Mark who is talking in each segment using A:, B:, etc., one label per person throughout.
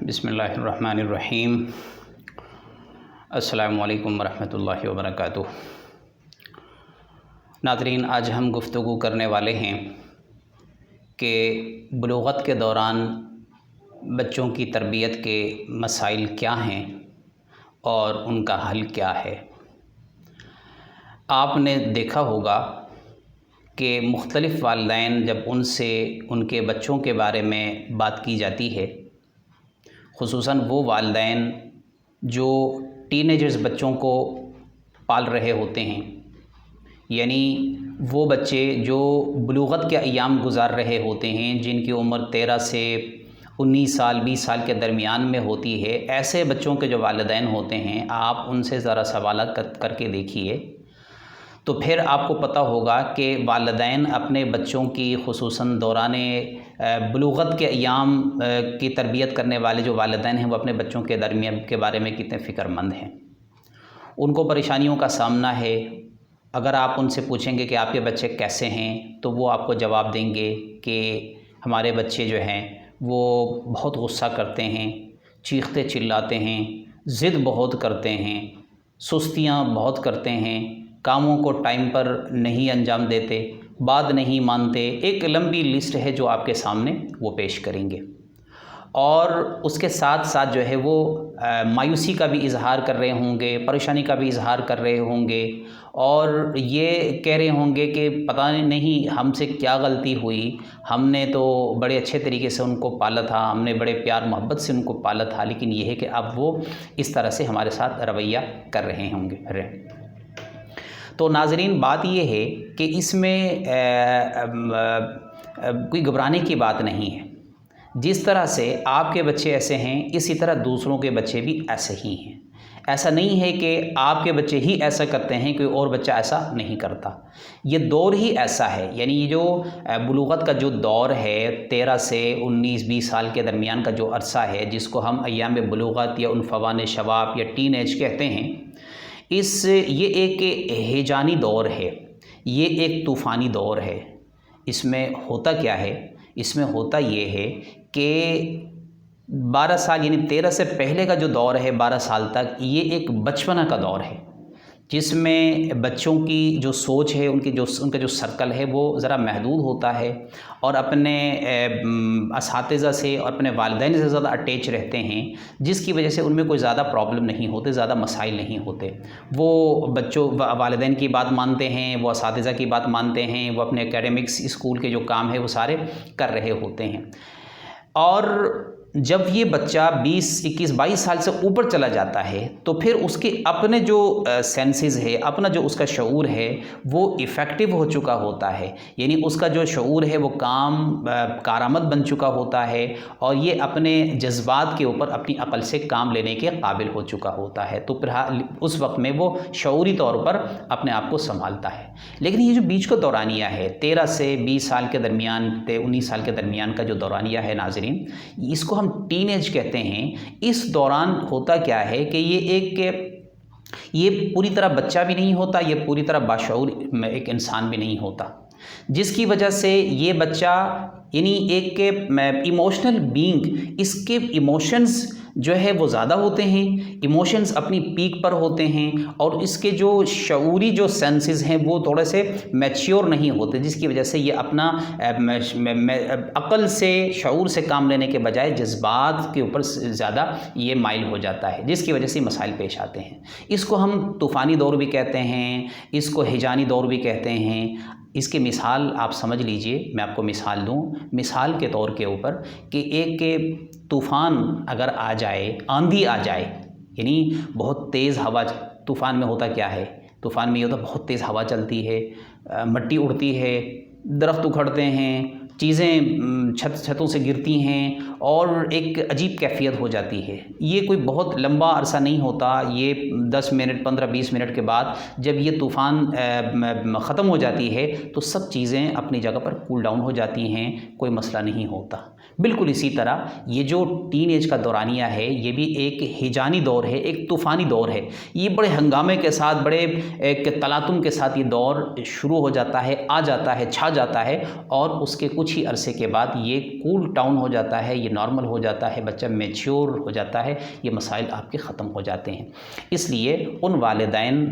A: بسم اللہ الرحمن الرحیم۔ السلام علیکم ورحمۃ اللہ وبرکاتہ۔ ناظرین، آج ہم گفتگو کرنے والے ہیں کہ بلوغت کے دوران بچوں کی تربیت کے مسائل کیا ہیں اور ان کا حل کیا ہے۔ آپ نے دیکھا ہوگا کہ مختلف والدین جب ان سے ان کے بچوں کے بارے میں بات کی جاتی ہے، خصوصاً وہ والدین جو ٹین ایجرز بچوں کو پال رہے ہوتے ہیں، یعنی وہ بچے جو بلوغت کے ایام گزار رہے ہوتے ہیں، جن کی عمر 13 سے 19 سال 20 سال کے درمیان میں ہوتی ہے، ایسے بچوں کے جو والدین ہوتے ہیں، آپ ان سے ذرا سوالات کر کے دیکھیے تو پھر آپ کو پتہ ہوگا کہ والدین اپنے بچوں کی خصوصاً دوران بلوغت کے ایام کی تربیت کرنے والے جو والدین ہیں، وہ اپنے بچوں کے درمیان کے بارے میں کتنے فکر مند ہیں۔ ان کو پریشانیوں کا سامنا ہے۔ اگر آپ ان سے پوچھیں گے کہ آپ کے بچے کیسے ہیں تو وہ آپ کو جواب دیں گے کہ ہمارے بچے جو ہیں وہ بہت غصہ کرتے ہیں، چیختے چلاتے ہیں، ضد بہت کرتے ہیں، سستیاں بہت کرتے ہیں، کاموں کو ٹائم پر نہیں انجام دیتے، بات نہیں مانتے۔ ایک لمبی لسٹ ہے جو آپ کے سامنے وہ پیش کریں گے، اور اس کے ساتھ ساتھ جو ہے وہ مایوسی کا بھی اظہار کر رہے ہوں گے، پریشانی کا بھی اظہار کر رہے ہوں گے، اور یہ کہہ رہے ہوں گے کہ پتہ نہیں ہم سے کیا غلطی ہوئی، ہم نے تو بڑے اچھے طریقے سے ان کو پالا تھا، ہم نے بڑے پیار محبت سے ان کو پالا تھا، لیکن یہ ہے کہ اب وہ اس طرح سے ہمارے ساتھ رویہ کر رہے ہوں گے۔ تو ناظرین، بات یہ ہے کہ اس میں کوئی گھبرانے کی بات نہیں ہے۔ جس طرح سے آپ کے بچے ایسے ہیں، اسی طرح دوسروں کے بچے بھی ایسے ہی ہیں۔ ایسا نہیں ہے کہ آپ کے بچے ہی ایسا کرتے ہیں، کوئی اور بچہ ایسا نہیں کرتا۔ یہ دور ہی ایسا ہے، یعنی یہ جو بلوغت کا جو دور ہے، 13 سے 19 20 سال کے درمیان کا جو عرصہ ہے، جس کو ہم ایام بلوغت یا عنفوان شباب یا ٹین ایج کہتے ہیں، یہ ایک ہیجانی دور ہے، یہ ایک طوفانی دور ہے۔ اس میں ہوتا کیا ہے؟ اس میں ہوتا یہ ہے کہ 12 سال یعنی 13 سے پہلے کا جو دور ہے، 12 سال تک، یہ ایک بچپنا کا دور ہے، جس میں بچوں کی جو سوچ ہے، ان کا جو سرکل ہے، وہ ذرا محدود ہوتا ہے، اور اپنے اساتذہ سے اور اپنے والدین سے زیادہ اٹیچ رہتے ہیں، جس کی وجہ سے ان میں کوئی زیادہ پرابلم نہیں ہوتے، زیادہ مسائل نہیں ہوتے۔ وہ والدین کی بات مانتے ہیں، وہ اساتذہ کی بات مانتے ہیں، وہ اپنے اکیڈمکس اسکول کے جو کام ہے وہ سارے کر رہے ہوتے ہیں۔ اور جب یہ بچہ 20 21 22 سال سے اوپر چلا جاتا ہے تو پھر اس کے اپنے جو سینسز ہے، اپنا جو اس کا شعور ہے، وہ افیکٹو ہو چکا ہوتا ہے، یعنی اس کا جو شعور ہے وہ کارآمد بن چکا ہوتا ہے، اور یہ اپنے جذبات کے اوپر اپنی عقل سے کام لینے کے قابل ہو چکا ہوتا ہے۔ تو پھر اس وقت میں وہ شعوری طور پر اپنے آپ کو سنبھالتا ہے۔ لیکن یہ جو بیچ کا دورانیہ ہے، 13 سے 20 سال کے درمیان 19 سال کے درمیان کا جو دورانیہ ہے ناظرین، اس کو ہم ٹین ایج کہتے ہیں۔ اس دوران ہوتا کیا ہے کہ یہ پوری طرح بچہ بھی نہیں ہوتا، یہ پوری طرح باشعور ایک انسان بھی نہیں ہوتا، جس کی وجہ سے یہ بچہ یعنی ایک ایموشنل بینگ، اس کے ایموشنز جو ہے وہ زیادہ ہوتے ہیں، ایموشنز اپنی پیک پر ہوتے ہیں، اور اس کے جو شعوری جو سینسز ہیں وہ تھوڑے سے میچیور نہیں ہوتے، جس کی وجہ سے یہ اپنا عقل سے شعور سے کام لینے کے بجائے جذبات کے اوپر زیادہ یہ مائل ہو جاتا ہے، جس کی وجہ سے مسائل پیش آتے ہیں۔ اس کو ہم طوفانی دور بھی کہتے ہیں، اس کو ہیجانی دور بھی کہتے ہیں۔ اس کی مثال آپ سمجھ لیجئے، میں آپ کو مثال دوں، مثال کے طور کے اوپر کہ ایک طوفان اگر آ جائے، آندھی آ جائے، یعنی بہت تیز ہوا۔ طوفان میں ہوتا کیا ہے؟ طوفان میں یہ ہوتا بہت تیز ہوا چلتی ہے، مٹی اڑتی ہے، درخت اکھڑتے ہیں، چیزیں چھتوں سے گرتی ہیں، اور ایک عجیب کیفیت ہو جاتی ہے۔ یہ کوئی بہت لمبا عرصہ نہیں ہوتا، یہ 10 منٹ 15 20 منٹ کے بعد جب یہ طوفان ختم ہو جاتی ہے تو سب چیزیں اپنی جگہ پر کول ڈاؤن ہو جاتی ہیں، کوئی مسئلہ نہیں ہوتا۔ بالکل اسی طرح یہ جو ٹین ایج کا دورانیہ ہے یہ بھی ایک ہیجانی دور ہے، ایک طوفانی دور ہے۔ یہ بڑے ہنگامے کے ساتھ، بڑے ایک تلاطم کے ساتھ یہ دور شروع ہو جاتا ہے، آ جاتا ہے، چھا جاتا ہے، اور اس کے کچھ ہی عرصے کے بعد یہ کول ڈاؤن ہو جاتا ہے، یہ نارمل ہو جاتا ہے، بچہ میچیور ہو جاتا ہے، یہ مسائل آپ کے ختم ہو جاتے ہیں۔ اس لیے ان والدین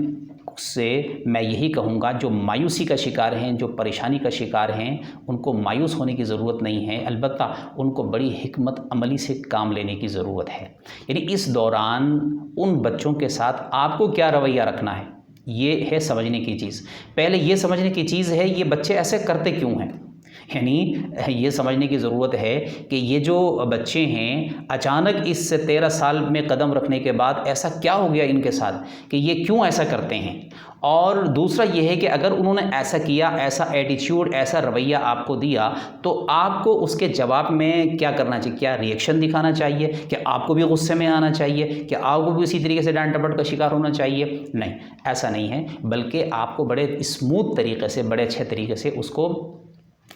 A: سے میں یہی کہوں گا جو مایوسی کا شکار ہیں، جو پریشانی کا شکار ہیں، ان کو مایوس ہونے کی ضرورت نہیں ہے، البتہ ان کو بڑی حکمت عملی سے کام لینے کی ضرورت ہے۔ یعنی اس دوران ان بچوں کے ساتھ آپ کو کیا رویہ رکھنا ہے، یہ ہے سمجھنے کی چیز۔ پہلے یہ سمجھنے کی چیز ہے یہ بچے ایسے کرتے کیوں ہیں، یعنی یہ سمجھنے کی ضرورت ہے کہ یہ جو بچے ہیں اچانک اس 13 سال میں قدم رکھنے کے بعد ایسا کیا ہو گیا ان کے ساتھ کہ یہ کیوں ایسا کرتے ہیں۔ اور دوسرا یہ ہے کہ اگر انہوں نے ایسا کیا، ایسا ایٹیچیوڈ، ایسا رویہ آپ کو دیا، تو آپ کو اس کے جواب میں کیا کرنا چاہیے؟ کیا ری ایکشن دکھانا چاہیے؟ کہ آپ کو بھی غصے میں آنا چاہیے؟ کہ آپ کو بھی اسی طریقے سے ڈانٹ ڈپٹ کا شکار ہونا چاہیے؟ نہیں، ایسا نہیں ہے، بلکہ آپ کو بڑے اسموتھ طریقے سے، بڑے اچھے طریقے سے اس کو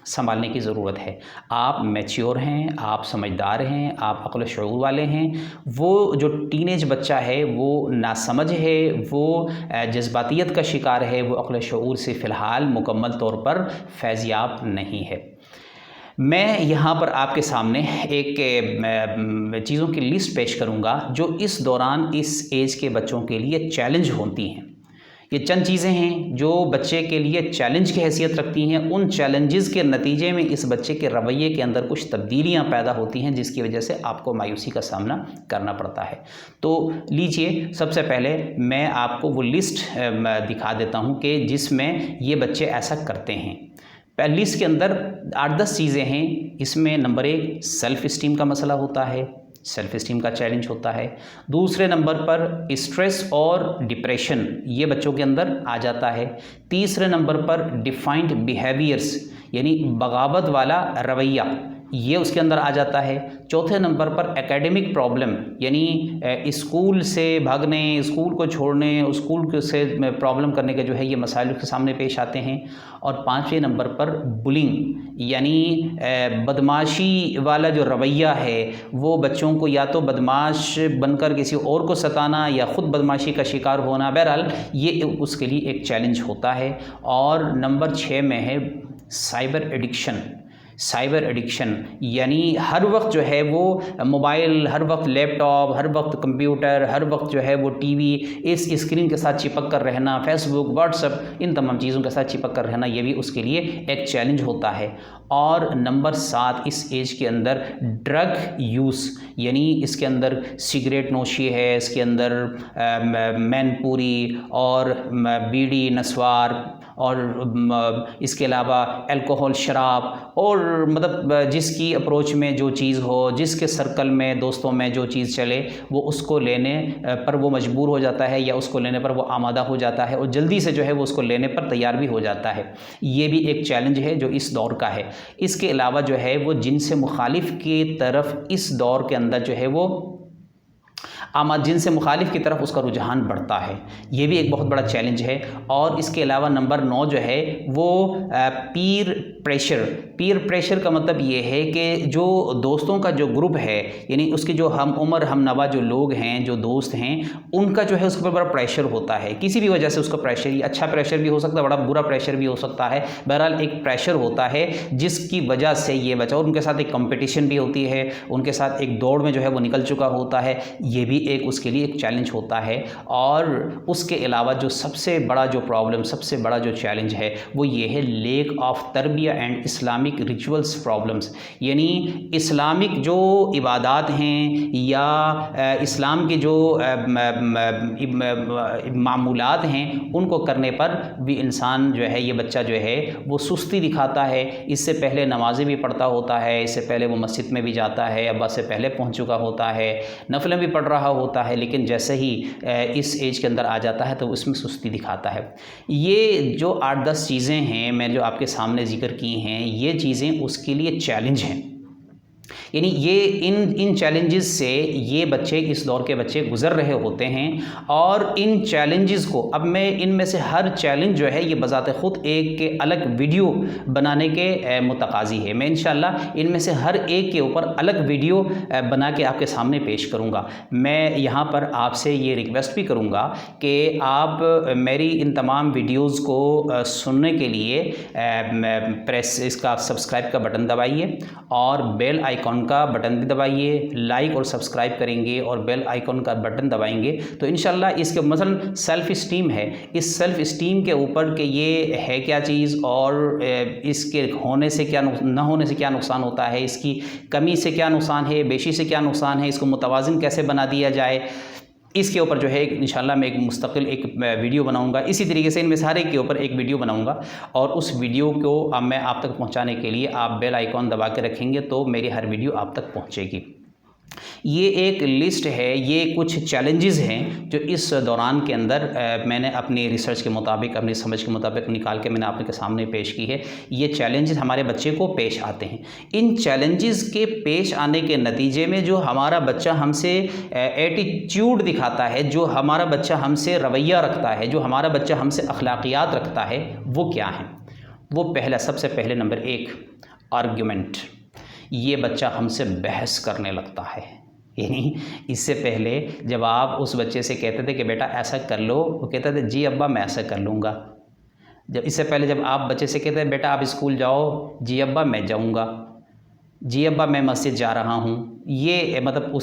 A: سنبھالنے کی ضرورت ہے۔ آپ میچیور ہیں، آپ سمجھدار ہیں، آپ عقل و شعور والے ہیں۔ وہ جو ٹین ایج بچہ ہے وہ ناسمجھ ہے، وہ جذباتیت کا شکار ہے، وہ عقل و شعور سے فی الحال مکمل طور پر فیض یاب نہیں ہے۔ میں یہاں پر آپ کے سامنے ایک چیزوں کی لسٹ پیش کروں گا جو اس دوران اس ایج کے بچوں کے لیے چیلنج ہوتی ہیں۔ یہ چند چیزیں ہیں جو بچے کے لیے چیلنج کی حیثیت رکھتی ہیں۔ ان چیلنجز کے نتیجے میں اس بچے کے رویے کے اندر کچھ تبدیلیاں پیدا ہوتی ہیں جس کی وجہ سے آپ کو مایوسی کا سامنا کرنا پڑتا ہے۔ تو لیجئے سب سے پہلے میں آپ کو وہ لسٹ دکھا دیتا ہوں کہ جس میں یہ بچے ایسا کرتے ہیں۔ پہلی لسٹ کے اندر 8-10 چیزیں ہیں۔ اس میں نمبر 1 سیلف اسٹیم کا مسئلہ ہوتا ہے، سیلف اسٹیم کا چیلنج ہوتا ہے۔ دوسرے نمبر پر اسٹریس اور ڈپریشن، یہ بچوں کے اندر آ جاتا ہے۔ تیسرے نمبر پر ڈیفائنڈ بیہیویئرس، یعنی بغاوت والا رویہ، یہ اس کے اندر آ جاتا ہے۔ چوتھے نمبر پر ایکیڈمک پرابلم، یعنی اسکول سے بھاگنے، اسکول کو چھوڑنے، اسکول سے پرابلم کرنے کے جو ہے یہ مسائل کے سامنے پیش آتے ہیں۔ اور 5ویں نمبر پر بلنگ، یعنی بدماشی والا جو رویہ ہے وہ بچوں کو یا تو بدماش بن کر کسی اور کو ستانا یا خود بدماشی کا شکار ہونا، بہرحال یہ اس کے لیے ایک چیلنج ہوتا ہے۔ اور نمبر 6 میں ہے سائبر ایڈکشن۔ سائبر ایڈکشن یعنی ہر وقت جو ہے وہ موبائل، ہر وقت لیپ ٹاپ، ہر وقت کمپیوٹر، ہر وقت جو ہے وہ ٹی وی، اس اسکرین کے ساتھ چپک کر رہنا، فیس بک، واٹس ایپ، ان تمام چیزوں کے ساتھ چپک کر رہنا، یہ بھی اس کے لیے ایک چیلنج ہوتا ہے۔ اور نمبر 7 اس ایج کے اندر ڈرگ یوز، یعنی اس کے اندر سگریٹ نوشی ہے، اس کے اندر مین پوری اور بیڑی نسوار، اور اس کے علاوہ الکوہل، شراب، اور مطلب جس کی اپروچ میں جو چیز ہو، جس کے سرکل میں، دوستوں میں جو چیز چلے، وہ اس کو لینے پر وہ مجبور ہو جاتا ہے، یا اس کو لینے پر وہ آمادہ ہو جاتا ہے، اور جلدی سے جو ہے وہ اس کو لینے پر تیار بھی ہو جاتا ہے۔ یہ بھی ایک چیلنج ہے جو اس دور کا ہے۔ اس کے علاوہ جو ہے وہ جنس مخالف کی طرف اس دور کے اندر جو ہے وہ جنس مخالف کی طرف اس کا رجحان بڑھتا ہے، یہ بھی ایک بہت بڑا چیلنج ہے۔ اور اس کے علاوہ نمبر 9 جو ہے وہ پیر پریشر۔ پیر پریشر کا مطلب یہ ہے کہ جو دوستوں کا جو گروپ ہے، یعنی اس کے جو ہم عمر ہم نوا جو لوگ ہیں، جو دوست ہیں، ان کا جو ہے اس کے اوپر بڑا پریشر ہوتا ہے، کسی بھی وجہ سے اس کا پریشر، یہ اچھا پریشر بھی ہو سکتا ہے، بڑا برا پریشر بھی ہو سکتا ہے، بہرحال ایک پریشر ہوتا ہے جس کی وجہ سے یہ بچہ، اور ان کے ساتھ ایک کمپٹیشن بھی ہوتی ہے، ان کے ساتھ ایک دوڑ میں جو ہے وہ نکل چکا ہوتا ہے، یہ بھی ایک اس کے لیے ایک چیلنج ہوتا ہے۔ اور اس کے علاوہ جو سب سے بڑا جو پرابلم، سب سے بڑا جو چیلنج ہے وہ یہ ہے لیک آف تربیہ اینڈ اسلامک ریچولز پرابلمس، یعنی اسلامک جو عبادات ہیں یا اسلام کے جو معمولات ہیں ان کو کرنے پر بھی انسان جو ہے، یہ بچہ جو ہے وہ سستی دکھاتا ہے۔ اس سے پہلے نمازیں بھی پڑھتا ہوتا ہے، اس سے پہلے وہ مسجد میں بھی جاتا ہے، ابا سے پہلے پہنچ چکا ہوتا ہے، نفلیں بھی پڑھ رہا ہوتا ہے، لیکن جیسے ہی اس ایج کے اندر آ جاتا ہے تو اس میں سستی دکھاتا ہے۔ یہ جو 8-10 چیزیں ہیں میں جو آپ کے سامنے ذکر کی ہیں، یہ چیزیں اس کے لیے چیلنج ہیں۔ यानी ये इन चैलेंजेस से ये बच्चे, इस दौर के बच्चे गुज़र रहे होते हैं, और इन चैलेंजेस को अब मैं इनमें से हर चैलेंज जो है ये बज़ाते ख़ुद एक के अलग वीडियो बनाने के मुतकाज़ी है। मैं इंशाअल्लाह इनमें से हर एक के ऊपर अलग वीडियो बना के आपके सामने पेश करूँगा। मैं यहाँ पर आपसे ये रिक्वेस्ट भी करूँगा कि आप मेरी इन तमाम वीडियोज़ को सुनने के लिए प्रेस इसका सब्सक्राइब का बटन दबाइए और बेल आइकॉन का बटन भी दबाइए। लाइक और सब्सक्राइब करेंगे और बेल आइकॉन का बटन दबाएंगे तो इंशाल्लाह इसके मसलन सेल्फ़ इस्टीम है, इस सेल्फ़ इस्टीम के ऊपर कि ये है क्या चीज़ और इसके होने से क्या न होने से क्या नुकसान होता है, इसकी कमी से क्या नुकसान है, बेशी से क्या नुकसान है, इसको मुतवाज़िन कैसे बना दिया जाए, इसके ऊपर जो है इंशाल्लाह मैं एक मुस्तकिल एक वीडियो बनाऊंगा। इसी तरीके से इनमें सारे के ऊपर एक वीडियो बनाऊंगा और उस वीडियो को अब मैं आप तक पहुंचाने के लिए आप बेल आइकॉन दबा के रखेंगे तो मेरी हर वीडियो आप तक पहुंचेगी। ये एक लिस्ट है, ये कुछ चैलेंजेस हैं जो इस दौरान के अंदर मैंने अपनी रिसर्च के मुताबिक, अपनी समझ के मुताबिक निकाल के मैंने आपके सामने पेश की है। ये चैलेंजेस हमारे बच्चे को पेश आते हैं। इन चैलेंजेस के पेश आने के नतीजे में जो हमारा बच्चा हमसे एटीट्यूड दिखाता है, जो हमारा बच्चा हमसे रवैया रखता है, जो हमारा बच्चा हमसे अखलाकियात रखता है, वो क्या है? वो पहला, सबसे पहले नंबर 1 आर्ग्यूमेंट। ये बच्चा हमसे बहस करने लगता है। यानी इससे पहले जब आप उस बच्चे से कहते थे कि बेटा ऐसा कर लो, वो कहता था जी अब्बा मैं ऐसा कर लूँगा। जब इससे पहले जब आप बच्चे से कहते हैं बेटा आप स्कूल जाओ, जी अब्बा मैं जाऊँगा, जी अब्बा मैं मस्जिद जा रहा हूँ, ये मतलब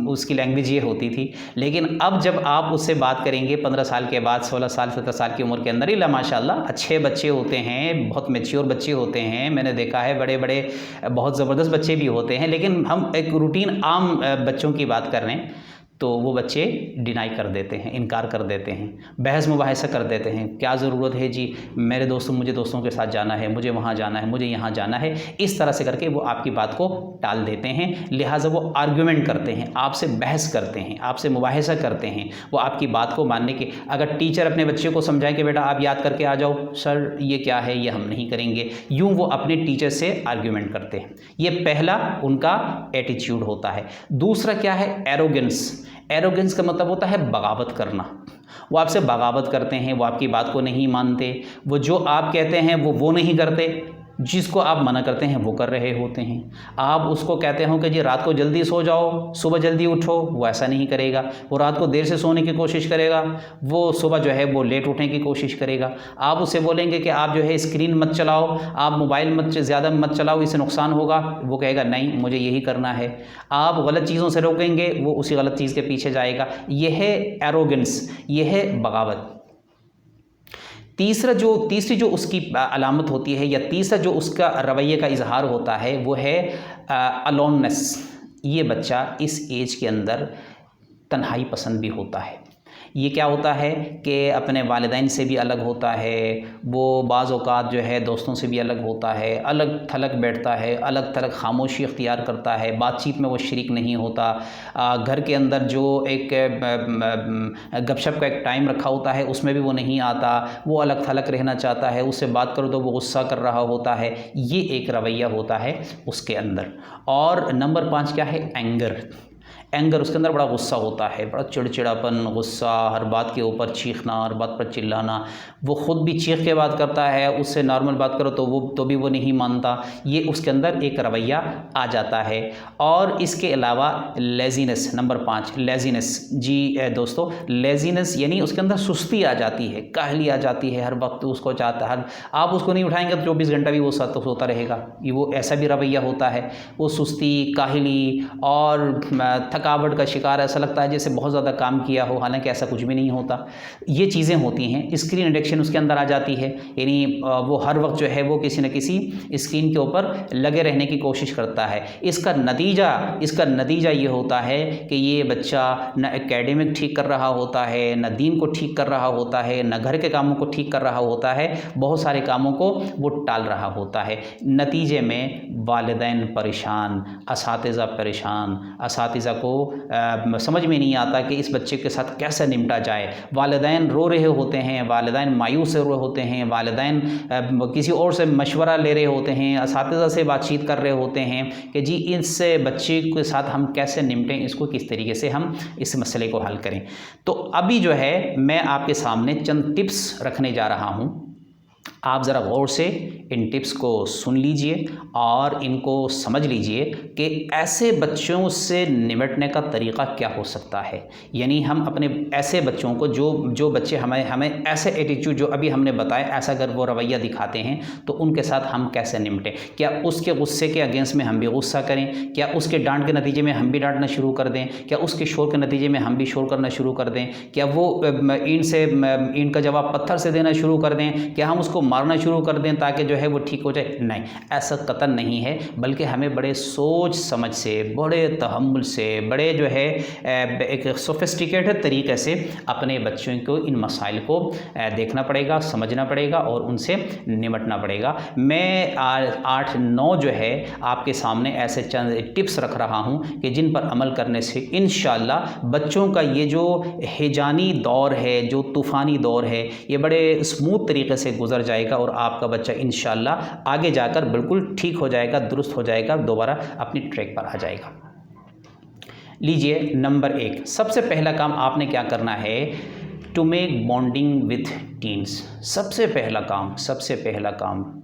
A: उसकी लैंग्वेज ये होती थी। लेकिन अब जब आप उससे बात करेंगे 15 साल के बाद, 16 साल 17 साल की उम्र के अंदर ही माशाल्लाह अच्छे बच्चे होते हैं, बहुत मैच्योर बच्चे होते हैं, मैंने देखा है बड़े बड़े बहुत ज़बरदस्त बच्चे भी होते हैं। लेकिन हम एक रूटीन आम बच्चों की बात कर रहे हैं तो वो बच्चे डिनाई कर देते हैं, इनकार कर देते हैं, बहस मुबाहिसा कर देते हैं। क्या ज़रूरत है जी, मेरे मुझे दोस्तों के साथ जाना है, मुझे वहाँ जाना है, मुझे यहाँ जाना है, इस तरह से करके वो आपकी बात को टाल देते हैं। लिहाजा वो आर्गूमेंट करते हैं, आपसे बहस करते हैं, आपसे मुबाहिसा करते हैं, वो आपकी बात को मानने के। अगर टीचर अपने बच्चे को समझाएं कि बेटा आप याद करके आ जाओ, सर ये क्या है, ये हम नहीं करेंगे, यूँ वो अपने टीचर से आर्गूमेंट करते हैं। ये पहला उनका एटीट्यूड होता है। दूसरा क्या है? एरोगेंस। एरोगेंस का मतलब होता है बगावत करना। वो आपसे बगावत करते हैं, वो आपकी बात को नहीं मानते, वो जो आप कहते हैं वो नहीं करते, जिसको आप मना करते हैं वो कर रहे होते हैं। आप उसको कहते हो कि जी रात को जल्दी सो जाओ, सुबह जल्दी उठो, वो ऐसा नहीं करेगा। वो रात को देर से सोने की कोशिश करेगा, वो सुबह जो है वो लेट उठने की कोशिश करेगा। आप उससे बोलेंगे कि आप जो है स्क्रीन मत चलाओ, आप मोबाइल ज़्यादा मत चलाओ, इससे नुकसान होगा, वो कहेगा नहीं मुझे यही करना है। आप गलत चीज़ों से रोकेंगे, वो उसी गलत चीज़ के पीछे जाएगा। यह है एरोगेंस, यह है बगावत। तीसरी जो उसकी अलामत होती है या तीसरा जो उसका रवैये का इजहार होता है वो है अलोननेस। ये बच्चा इस एज के अंदर तन्हाई पसंद भी होता है। ये क्या होता है कि अपने वालिदैन से भी अलग होता है, वो बाज़ औक़ात जो है दोस्तों से भी अलग होता है, अलग थलग बैठता है, अलग थलग खामोशी इख्तियार करता है, बातचीत में वो शरीक नहीं होता। घर के अंदर जो एक गपशप का एक टाइम रखा होता है उसमें भी वो नहीं आता, वो अलग थलग रहना चाहता है, उससे बात करो तो वो गुस्सा कर रहा होता है। ये एक रवैया होता है उसके अंदर। और नंबर 5 क्या है? एंगर। उसके अंदर बड़ा गुस्सा होता है, बड़ा चिड़चिड़ापन, गुस्सा, हर बात के ऊपर चीखना, हर बात पर चिल्लाना। वो ख़ुद भी चीख के बात करता है, उससे नॉर्मल बात करो तो भी वो नहीं मानता। ये उसके अंदर एक रवैया आ जाता है। और इसके अलावा लेज़ीनेस, नंबर 5 लेज़ीनेस। जी दोस्तों, लेज़ीनेस यानी उसके अंदर सुस्ती आ जाती है, काहली आ जाती है, हर वक्त उसको चाहता है, आप उसको नहीं उठाएंगे तो 24 घंटा भी वो सोता रहेगा। ये वो ऐसा भी रवैया होता है। वो सुस्ती, काहली और थकावट का शिकार, ऐसा लगता है जैसे बहुत ज़्यादा काम किया हो, हालांकि ऐसा कुछ भी नहीं होता। ये चीज़ें होती हैं। स्क्रीन एडिक्शन उसके अंदर आ जाती है, यानी वो हर वक्त जो है वो किसी न किसी स्क्रीन के ऊपर लगे रहने की कोशिश करता है। इसका नतीजा ये होता है कि ये बच्चा न एकेडमिक ठीक कर रहा होता है, न दीन को ठीक कर रहा होता है, न घर के कामों को ठीक कर रहा होता है, बहुत सारे कामों को वो टाल रहा होता है। नतीजे में वालिदैन परेशान, असातिज़ा परेशान, असातिज़ा को समझ में नहीं आता कि इस बच्चे के साथ कैसे निपटा जाए। वालिदैन रो रहे होते हैं, वालिदैन मायूस हो रहे होते हैं, वालिदैन किसी और से मशवरा ले रहे होते हैं, असातिज़ा से बातचीत कर रहे होते हैं कि जी इस बच्चे के साथ हम कैसे निपटें, इसको किस तरीके से हम इस मसले को हल करें। तो अभी जो है मैं आपके सामने चंद टिप्स रखने जा रहा हूँ। आप ज़रा गौर से इन टिप्स को सुन लीजिए और इनको समझ लीजिए कि ऐसे बच्चों से निपटने का तरीक़ा क्या हो सकता है। यानी हम अपने ऐसे बच्चों को जो बच्चे हमें ऐसे एटीट्यूड जो अभी हमने बताया, ऐसा अगर वो रवैया दिखाते हैं तो उनके साथ हम कैसे निपटें। क्या उसके गुस्से के अगेंस्ट में हम भी गुस्सा करें? क्या उसके डांट के नतीजे में हम भी डांटना शुरू कर दें? क्या उसके शोर के नतीजे में हम भी शोर करना शुरू कर दें? क्या वो ईंट का जवाब पत्थर से देना शुरू कर दें? क्या हम उसको मारना शुरू कर दें ताकि जो है वो ठीक हो जाए? नहीं, ऐसा कतई नहीं है, बल्कि हमें बड़े सोच समझ से, बड़े तहम्मुल से, बड़े जो है एक सोफिस्टिकेटेड तरीके से अपने बच्चों को इन मसाइल को देखना पड़ेगा, समझना पड़ेगा और उनसे निपटना पड़ेगा। मैं 8-9 जो है आपके सामने ऐसे चंद टिप्स रख रहा हूँ कि जिन पर अमल करने से इंशाअल्लाह बच्चों का ये जो हिजानी दौर है, जो तूफ़ानी दौर है, ये बड़े स्मूथ तरीके से गुजर जाएगा और आपका बच्चा इंशाअल्लाह आगे जाकर बिल्कुल ठीक हो जाएगा, दुरुस्त हो जाएगा, दोबारा अपनी ट्रैक पर आ जाएगा। लीजिए, नंबर 1, सबसे पहला काम आपने क्या करना है, to make bonding with teens. सबसे पहला काम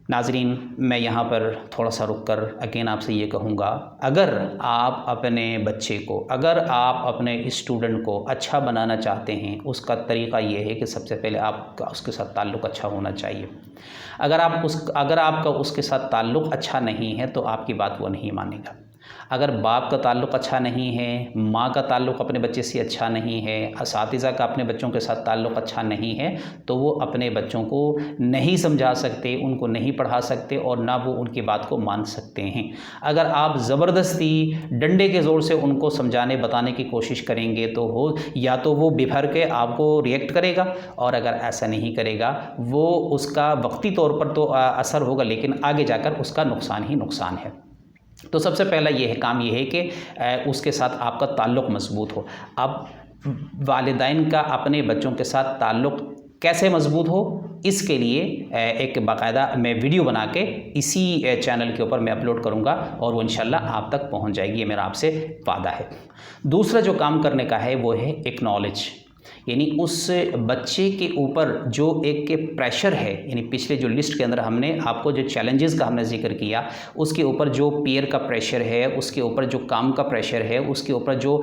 A: नाज़रीन, मैं यहाँ पर थोड़ा सा रुक कर अगेन आपसे ये कहूँगा, अगर आप अपने बच्चे को, अगर आप अपने स्टूडेंट को अच्छा बनाना चाहते हैं, उसका तरीक़ा ये है कि सबसे पहले आपका उसके साथ ताल्लुक़ अच्छा होना चाहिए। अगर आपका उसके साथ ताल्लुक़ अच्छा नहीं है तो आपकी बात वो नहीं मानेगा। अगर बाप का ताल्लुक़ अच्छा नहीं है, माँ का ताल्लुक़ अपने बच्चे से अच्छा नहीं है, असातिज़ा का अपने बच्चों के साथ ताल्लुक़ अच्छा नहीं है, तो वो अपने बच्चों को नहीं समझा सकते, उनको नहीं पढ़ा सकते और ना वो उनकी बात को मान सकते हैं। अगर आप ज़बरदस्ती डंडे के ज़ोर से उनको समझाने बताने की कोशिश करेंगे तो या तो वो बिभर के आपको रिएक्ट करेगा, और अगर ऐसा नहीं करेगा वो उसका वक्ती तौर पर तो असर होगा, लेकिन आगे जाकर उसका नुकसान ही नुकसान है। तो सबसे पहला ये है काम, ये है कि उसके साथ आपका ताल्लुक़ मज़बूत हो। अब वालिदैन का अपने बच्चों के साथ ताल्लुक़ कैसे मज़बूत हो, इसके लिए एक बाकायदा मैं वीडियो बना के इसी चैनल के ऊपर मैं अपलोड करूँगा और वो इंशाल्लाह आप तक पहुँच जाएगी, ये मेरा आपसे वादा है। दूसरा जो काम करने का है वो है एक्नॉलेज, यानी उस बच्चे के ऊपर जो एक के प्रेशर है, यानी पिछले जो लिस्ट के अंदर हमने आपको जो चैलेंजेस का हमने जिक्र किया, उसके ऊपर जो पीयर का प्रेशर है, उसके ऊपर जो काम का प्रेशर है, उसके ऊपर जो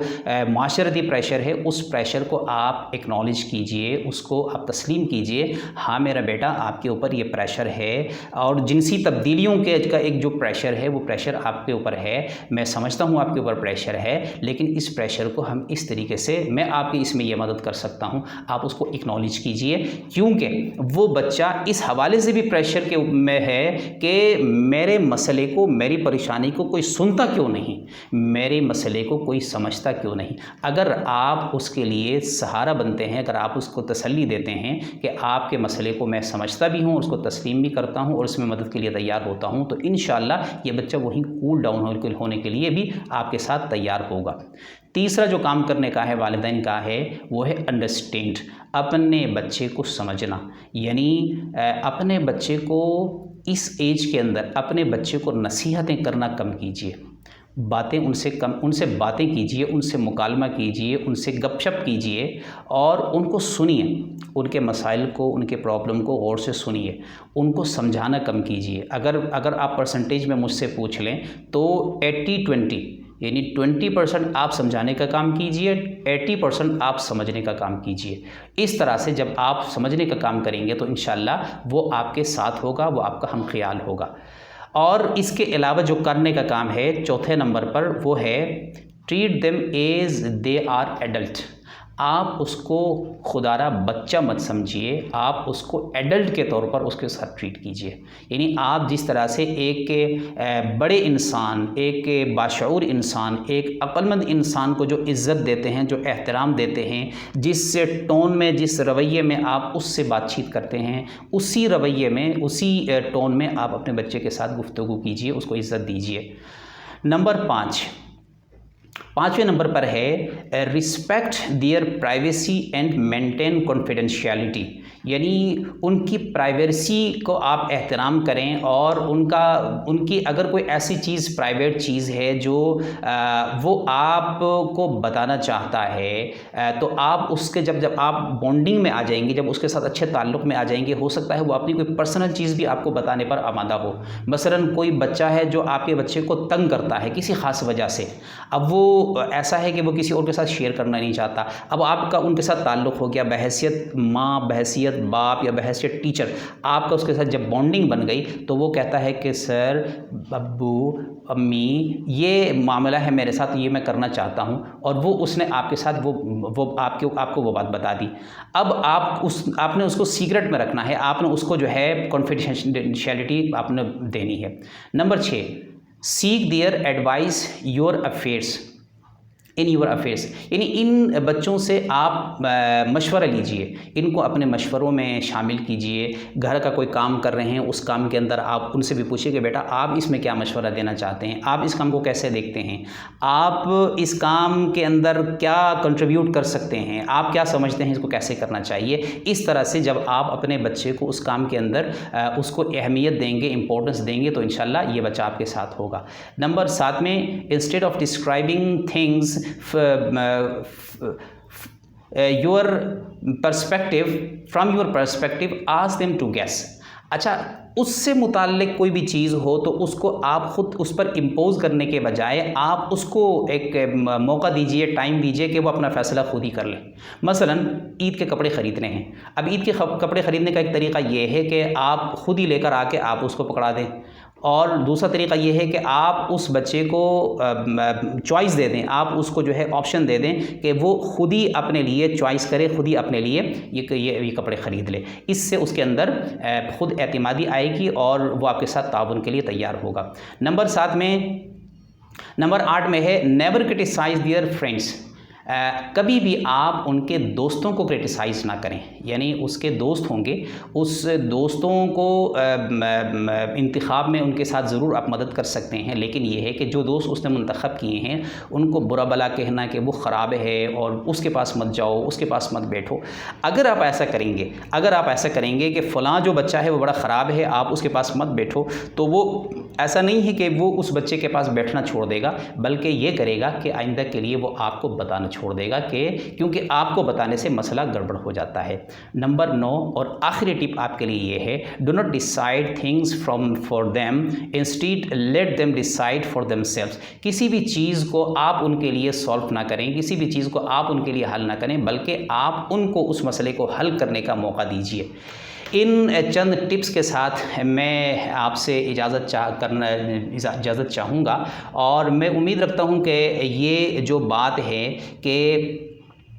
A: माशरती प्रेशर है, उस प्रेशर को आप एक्नॉलेज कीजिए, उसको आप तस्लीम कीजिए। हाँ मेरा बेटा, आपके ऊपर ये प्रेशर है और जिनसी तब्दीलियों का एक जो प्रेशर है वो प्रेशर आपके ऊपर है। मैं समझता हूँ आपके ऊपर प्रेशर है, लेकिन इस प्रेशर को हम इस तरीके से, मैं आपकी इसमें ये मदद कर सकता हूँ, आप उसको एक्नॉलेज कीजिए, क्योंकि वो बच्चा इस हवाले से भी प्रेशर के में है कि मेरे मसले को, मेरी परेशानी को कोई सुनता क्यों नहीं, मेरे मसले को कोई समझता क्यों नहीं। अगर आप उसके लिए सहारा बनते हैं, अगर आप उसको तसल्ली देते हैं कि आपके मसले को मैं समझता भी हूँ, उसको तस्लीम भी करता हूँ और उसमें मदद के लिए तैयार होता हूँ, तो इंशाअल्लाह ये बच्चा वहीं कूल डाउन होने के लिए भी आपके साथ तैयार होगा। तीसरा जो काम करने का है वालिदैन का है वो है अंडरस्टैंड, अपने बच्चे को समझना। यानी अपने बच्चे को इस एज के अंदर अपने बच्चे को नसीहतें करना कम कीजिए, उनसे बातें कीजिए, उनसे मुकालमा कीजिए, उनसे गपशप कीजिए और उनको सुनिए, उनके मसाइल को, उनके प्रॉब्लम को गौर से सुनिए, उनको समझाना कम कीजिए। अगर आप परसेंटेज में मुझसे पूछ लें तो 80-20, यानी 20% आप समझाने का काम कीजिए, 80% आप समझने का काम कीजिए। इस तरह से जब आप समझने का काम करेंगे तो इंशाअल्लाह वो आपके साथ होगा, वो आपका हम ख्याल होगा। और इसके अलावा जो करने का काम है चौथे नंबर पर, वो है treat them as they are adult. आप उसको खुदारा बच्चा मत समझिए, आप उसको एडल्ट के तौर पर उसके साथ ट्रीट कीजिए। यानी आप जिस तरह से एक बड़े इंसान, एक बाशऊर इंसान, एक अक्लमंद इंसान को जो इज़्ज़त देते हैं, जो एहतराम देते हैं, जिस टोन में, जिस रवैये में आप उससे बातचीत करते हैं, उसी रवैये में, उसी टोन में आप अपने बच्चे के साथ गुफ्तगू कीजिए, उसको इज़्ज़त दीजिए। नंबर 5, 5वें नंबर पर है respect there privacy and maintain confidentiality, यानी उनकी प्राइवेसी को आप एहतराम करें और उनकी अगर कोई ऐसी चीज़ प्राइवेट चीज़ है जो वो आपको बताना चाहता है तो आप उसके जब आप बॉन्डिंग में आ जाएंगे, जब उसके साथ अच्छे ताल्लुक़ में आ जाएंगे, हो सकता है वो अपनी कोई पर्सनल चीज़ भी आपको बताने पर आमादा हो। मसलन कोई बच्चा है जो आपके बच्चे को तंग करता है किसी ख़ास वजह से, अब वो ऐसा है कि वो किसी और के साथ शेयर करना नहीं चाहता, अब आपका उनके साथ ताल्लुक़ हो गया, बहैसियत माँ, बहैसियत बाप या बहैसियत टीचर, आपका उसके साथ जब बॉन्डिंग बन गई तो वो कहता है कि सर, अब्बू, अम्मी, ये मामला है मेरे साथ, ये मैं करना चाहता हूँ, और वो उसने आपके साथ वो आपको वो बात बता दी। अब आपने उसको सीक्रेट में रखना है, आपने उसको जो है कॉन्फिडेंशियलिटी आपने देनी है। Number 6, seek their advice your affairs in your affairs, यानी इन बच्चों से आप मशवरा लीजिए, इनको अपने मशवरों में शामिल कीजिए। घर का कोई काम कर रहे हैं, उस काम के अंदर आप उनसे भी पूछिए कि बेटा आप इसमें क्या मशवरा देना चाहते हैं, आप इस काम को कैसे देखते हैं, आप इस काम के अंदर क्या कंट्रीब्यूट कर सकते हैं, आप क्या समझते हैं इसको कैसे करना चाहिए। इस तरह से जब आप अपने बच्चे को उस काम के अंदर उसको अहमियत देंगे, इम्पोर्टेंस देंगे, तो इंशाल्लाह ये बच्चा आपके साथ होगा। नंबर 7 में, instead of describing things your perspective from your perspective, ask them to guess। अच्छा, उससे मुताल्लिक कोई भी चीज़ हो तो उसको आप ख़ुद उस पर इम्पोज़ करने के बजाय आप उसको एक मौका दीजिए, टाइम दीजिए कि वो अपना फ़ैसला खुद ही कर ले। मसलन ईद के कपड़े ख़रीदने हैं, अब ईद के कपड़े ख़रीदने का एक तरीक़ा ये है कि आप ख़ुद ही लेकर आके आप उसको पकड़ा दें, और दूसरा तरीक़ा ये है कि आप उस बच्चे को चॉइस दे दें, आप उसको जो है ऑप्शन दे दें कि वो खुद ही अपने लिए चॉइस करे, खुद ही अपने लिए ये कपड़े ख़रीद ले। इससे उसके अंदर ख़ुद एतमादी आएगी और वो आपके साथ ताउन के लिए तैयार होगा। नंबर 8 में है नेवर क्रिटिसाइज़ देयर फ्रेंड्स। कभी भी आप उनके दोस्तों को क्रिटिसाइज़ ना करें, यानी उसके दोस्त होंगे, उस दोस्तों को इंतखाब में उनके साथ ज़रूर आप मदद कर सकते हैं, लेकिन ये है कि जो दोस्त उसने मुंतखब किए हैं उनको बुरा भला कहना कि वो ख़राब है और उसके पास मत जाओ, उसके पास मत बैठो। अगर आप ऐसा करेंगे कि फ़लाँ जो बच्चा है वो बड़ा ख़राब है, आप उसके पास मत बैठो, तो वो ऐसा नहीं है कि वो उस बच्चे के पास बैठना छोड़ देगा, बल्कि ये करेगा कि आइंदा के लिए वो आपको बताना छोड़ देगा, क्योंकि आपको बताने से मसला गड़बड़ हो जाता है। नंबर 9 और आखिरी टिप आपके लिए ये है, do not decide things for them, instead let them decide for themselves. किसी भी चीज़ को आप उनके लिए सॉल्व ना करें, किसी भी चीज़ को आप उनके लिए हल ना करें, बल्कि आप उनको उस मसले को हल करने का मौका दीजिए। इन चंद टिप्स के साथ मैं आपसे इजाज़त चाहूँगा, और मैं उम्मीद रखता हूँ कि ये जो बात है कि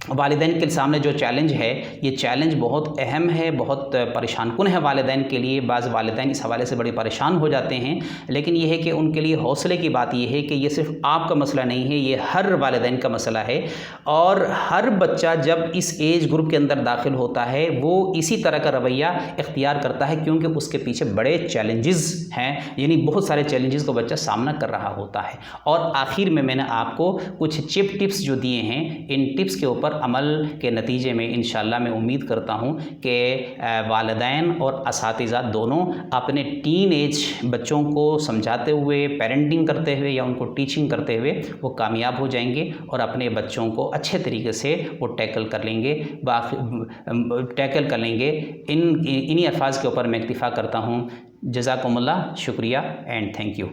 A: वालिदैन के सामने जो चैलेंज है, ये चैलेंज बहुत अहम है, बहुत परेशान कुन है वालिदैन के लिए। बाज़ वालिदैन इस हवाले से बड़े परेशान हो जाते हैं, लेकिन ये है कि उनके लिए हौसले की बात ये है कि ये सिर्फ आपका मसला नहीं है, ये हर वालिदैन का मसला है। और हर बच्चा जब इस एज ग्रुप के अंदर दाखिल होता है वो इसी तरह का रवैया इख्तियार करता है, क्योंकि उसके पीछे बड़े चैलेंजेस हैं, यानी बहुत सारे चैलेंजेस को बच्चा सामना कर रहा होता है। और आखिर में मैंने आपको कुछ टिप्स जो दिए हैं, इन टिप्स के ऊपर अमल के नतीजे में इंशाअल्लाह मैं उम्मीद करता हूँ कि वालिदैन और असातिज़ा दोनों अपने टीन एज बच्चों को समझाते हुए, पेरेंटिंग करते हुए या उनको टीचिंग करते हुए वो कामयाब हो जाएंगे और अपने बच्चों को अच्छे तरीके से वो टैकल कर लेंगे। इन्हीं अल्फाज के ऊपर मैं इक्तिफ़ा करता हूँ। जज़ाकुमुल्लाह, शुक्रिया एंड थैंक यू।